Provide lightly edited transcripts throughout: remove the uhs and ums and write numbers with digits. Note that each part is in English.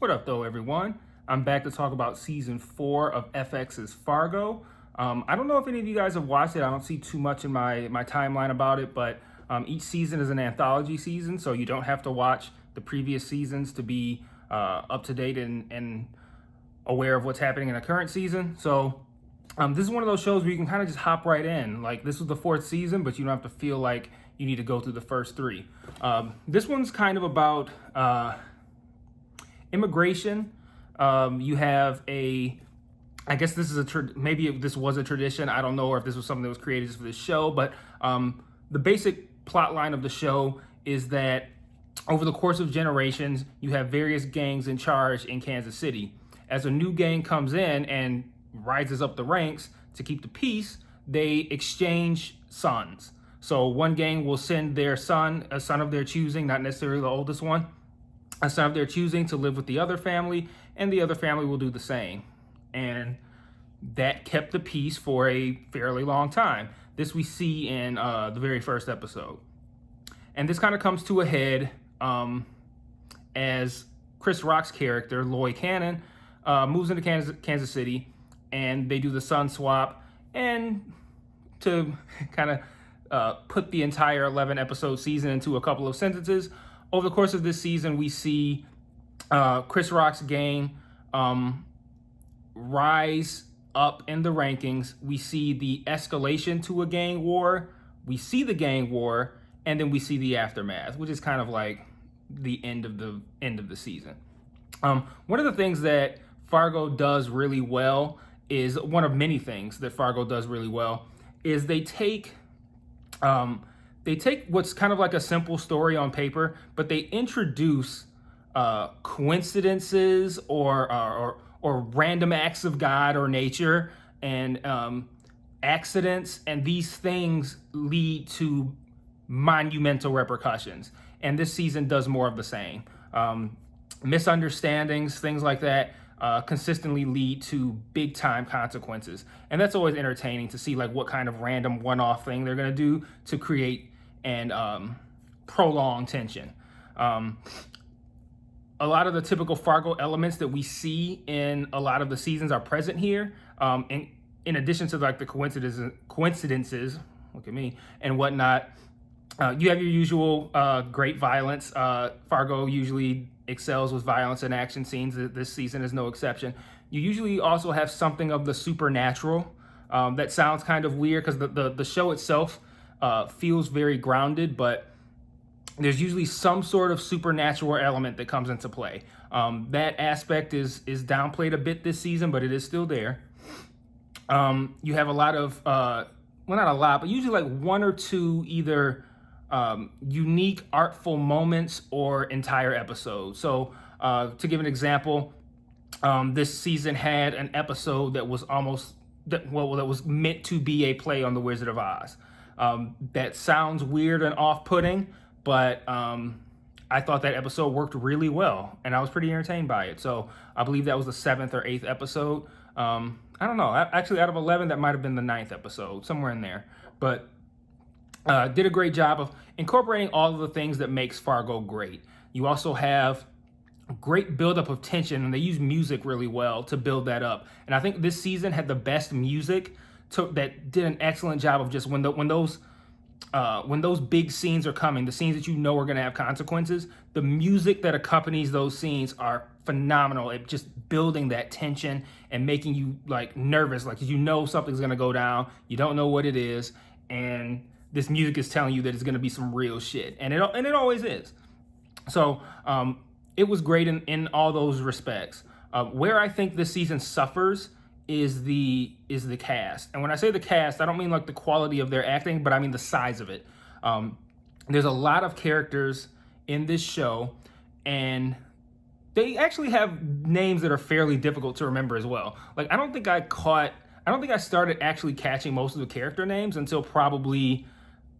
What up, though, everyone? I'm back to talk about season 4 of FX's Fargo. I don't know if any of you guys have watched it. I don't see too much in my timeline about it, but each season is an anthology season, so you don't have to watch the previous seasons to be up to date and aware of what's happening in the current season. So this is one of those shows where you can kind of just hop right in. Like, this was the 4th season, but you don't have to feel like you need to go through the first 3. This one's kind of about immigration. You have I guess this is maybe this was a tradition. I don't know, or if this was something that was created just for this show, but the basic plot line of the show is that over the course of generations, you have various gangs in charge in Kansas City. As a new gang comes in and rises up the ranks to keep the peace, they exchange sons. So one gang will send their son, a son of their choosing, not necessarily the oldest one, a son of their choosing to live with the other family, and the other family will do the same. And that kept the peace for a fairly long time. This we see in the very first episode. And this kind of comes to a head as Chris Rock's character, Lloyd Cannon, moves into Kansas City, and they do the son swap. And to kind of put the entire 11-episode season into a couple of sentences, over the course of this season, we see Chris Rock's gang rise up in the rankings. We see the escalation to a gang war. We see the gang war, and then we see the aftermath, which is kind of like the end of the season. One of the things that Fargo does really well is one of many things that Fargo does really well is they take what's kind of like a simple story on paper, but they introduce coincidences or random acts of God or nature and accidents, and these things lead to monumental repercussions. And this season does more of the same. Misunderstandings, things like that, consistently lead to big time consequences. And that's always entertaining to see like what kind of random one-off thing they're gonna do to create and prolong tension. A lot of the typical Fargo elements that we see in a lot of the seasons are present here. In addition to like the coincidences, look at me, and whatnot, you have your usual great violence. Fargo usually excels with violence and action scenes. This season is no exception. You usually also have something of the supernatural. That sounds kind of weird because the show itself feels very grounded, but there's usually some sort of supernatural element that comes into play. That aspect is downplayed a bit this season, but it is still there. You have a lot of, well, not a lot, but usually like one or two either unique, artful moments or entire episodes. So to give an example, this season had an episode that was that was meant to be a play on The Wizard of Oz. That sounds weird and off-putting, but I thought that episode worked really well, and I was pretty entertained by it. So I believe that was the 7th or 8th episode. I don't know. Actually, out of 11, that might have been the 9th episode, somewhere in there. But did a great job of incorporating all of the things that makes Fargo great. You also have great buildup of tension, and they use music really well to build that up. And I think this season had the best music that did an excellent job of just when those big scenes are coming, the scenes that you know are going to have consequences, the music that accompanies those scenes are phenomenal at just building that tension and making you like nervous, like you know something's going to go down, you don't know what it is, and this music is telling you that it's going to be some real shit, and it always is. So it was great in all those respects. Where I think this season suffers is the cast. And when I say the cast, I don't mean like the quality of their acting, but I mean the size of it. There's a lot of characters in this show, and they actually have names that are fairly difficult to remember as well. Like I don't think I started actually catching most of the character names until probably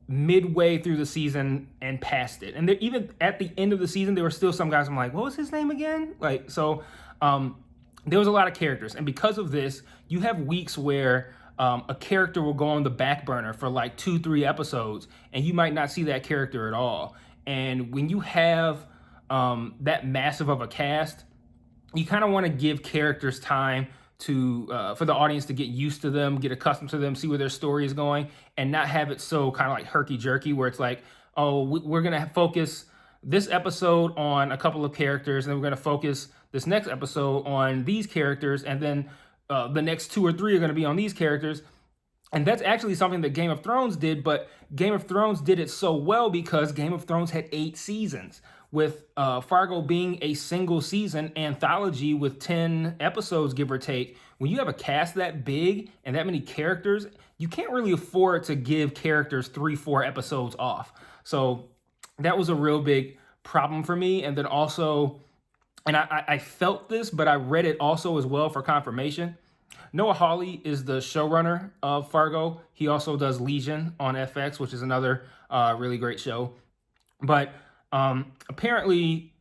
midway through the season and past it. And even at the end of the season, there were still some guys I'm like, what was his name again? Like, so there was a lot of characters. And because of this, you have weeks where a character will go on the back burner for like 2-3 episodes, and you might not see that character at all. And when you have that massive of a cast, you kind of want to give characters time to for the audience to get used to them, get accustomed to them, see where their story is going, and not have it so kind of like herky jerky where it's like, oh, we're gonna focus this episode on a couple of characters, and then we're gonna focus this next episode on these characters, and then the next 2 or 3 are gonna be on these characters. And that's actually something that Game of Thrones did, but Game of Thrones did it so well because Game of Thrones had 8 seasons. With Fargo being a single season anthology with 10 episodes, give or take, when you have a cast that big and that many characters, you can't really afford to give characters 3-4 episodes off. So that was a real big problem for me. And then also, and I felt this, but I read it also as well for confirmation. Noah Hawley is the showrunner of Fargo. He also does Legion on FX, which is another really great show. But apparently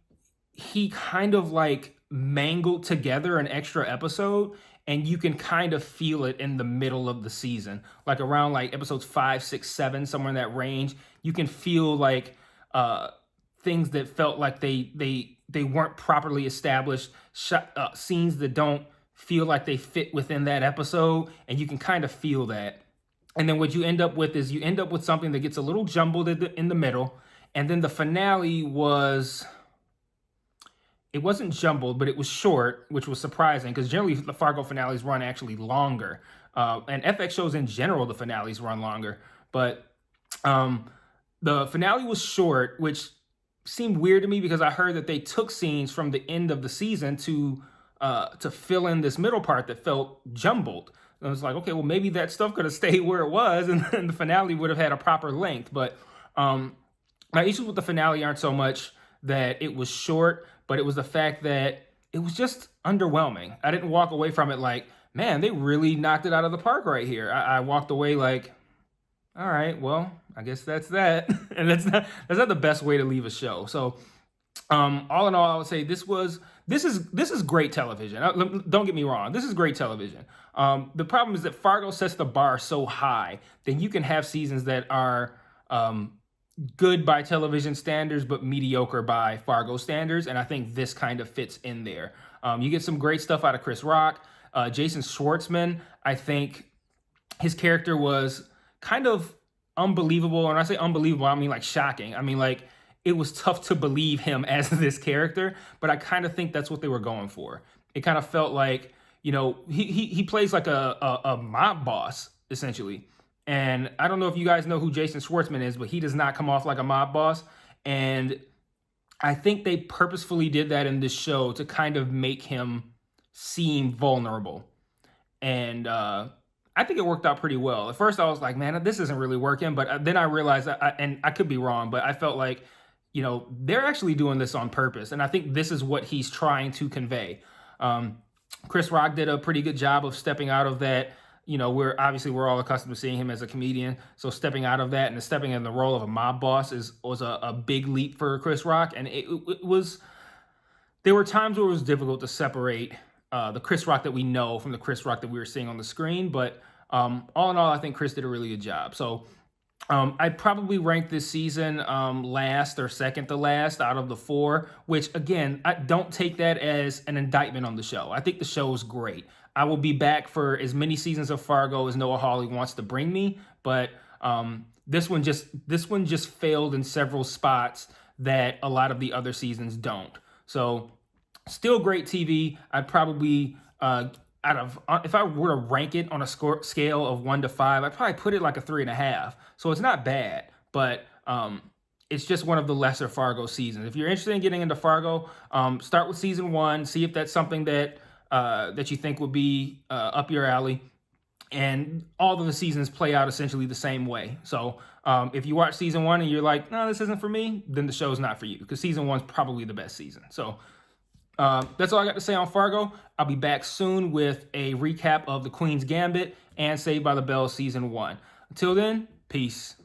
he kind of like mangled together an extra episode, and you can kind of feel it in the middle of the season, like around like episodes 5, 6, 7, somewhere in that range. You can feel like things that felt like they weren't properly established, scenes that don't feel like they fit within that episode, and you can kind of feel that. And then what you end up with is you end up with something that gets a little jumbled in the middle, and then the finale it wasn't jumbled, but it was short, which was surprising because generally the Fargo finales run actually longer. And FX shows in general, the finales run longer. But the finale was short, which seemed weird to me because I heard that they took scenes from the end of the season to fill in this middle part that felt jumbled. And I was like, okay, well, maybe that stuff could have stayed where it was, and then the finale would have had a proper length. But my issues with the finale aren't so much that it was short, but it was the fact that it was just underwhelming. I didn't walk away from it like, man, they really knocked it out of the park right here. I walked away like, all right, well, I guess that's that. And that's not the best way to leave a show. So all in all, I would say this is great television. Don't get me wrong. This is great television. The problem is that Fargo sets the bar so high that you can have seasons that are good by television standards, but mediocre by Fargo standards. And I think this kind of fits in there. You get some great stuff out of Chris Rock. Jason Schwartzman, I think his character was kind of unbelievable. And when I say unbelievable, I mean like shocking. I mean like it was tough to believe him as this character, but I kind of think that's what they were going for. It kind of felt like, you know, he plays like a mob boss, essentially. And I don't know if you guys know who Jason Schwartzman is, but he does not come off like a mob boss. And I think they purposefully did that in this show to kind of make him seem vulnerable. And I think it worked out pretty well. At first I was like, man, this isn't really working. But then I realized, and I could be wrong, but I felt like, you know, they're actually doing this on purpose. And I think this is what he's trying to convey. Chris Rock did a pretty good job of stepping out of that. You know, we're all accustomed to seeing him as a comedian. So stepping out of that and stepping in the role of a mob boss was a big leap for Chris Rock. And there were times where it was difficult to separate the Chris Rock that we know from the Chris Rock that we were seeing on the screen. But all in all, I think Chris did a really good job. So I'd probably rank this season last or second to last out of the 4, which, again, I don't take that as an indictment on the show. I think the show is great. I will be back for as many seasons of Fargo as Noah Hawley wants to bring me, but this one just failed in several spots that a lot of the other seasons don't. So still great TV. I'd probably if I were to rank it on a scale of 1 to 5, I'd probably put it like a 3.5. So it's not bad, but it's just one of the lesser Fargo seasons. If you're interested in getting into Fargo, start with season 1, see if that's something that you think would be up your alley. And all of the seasons play out essentially the same way. So if you watch season 1 and you're like, no, this isn't for me, then the show's not for you, because season 1's probably the best season. So that's all I got to say on Fargo. I'll be back soon with a recap of The Queen's Gambit and Saved by the Bell season 1. Until then, peace.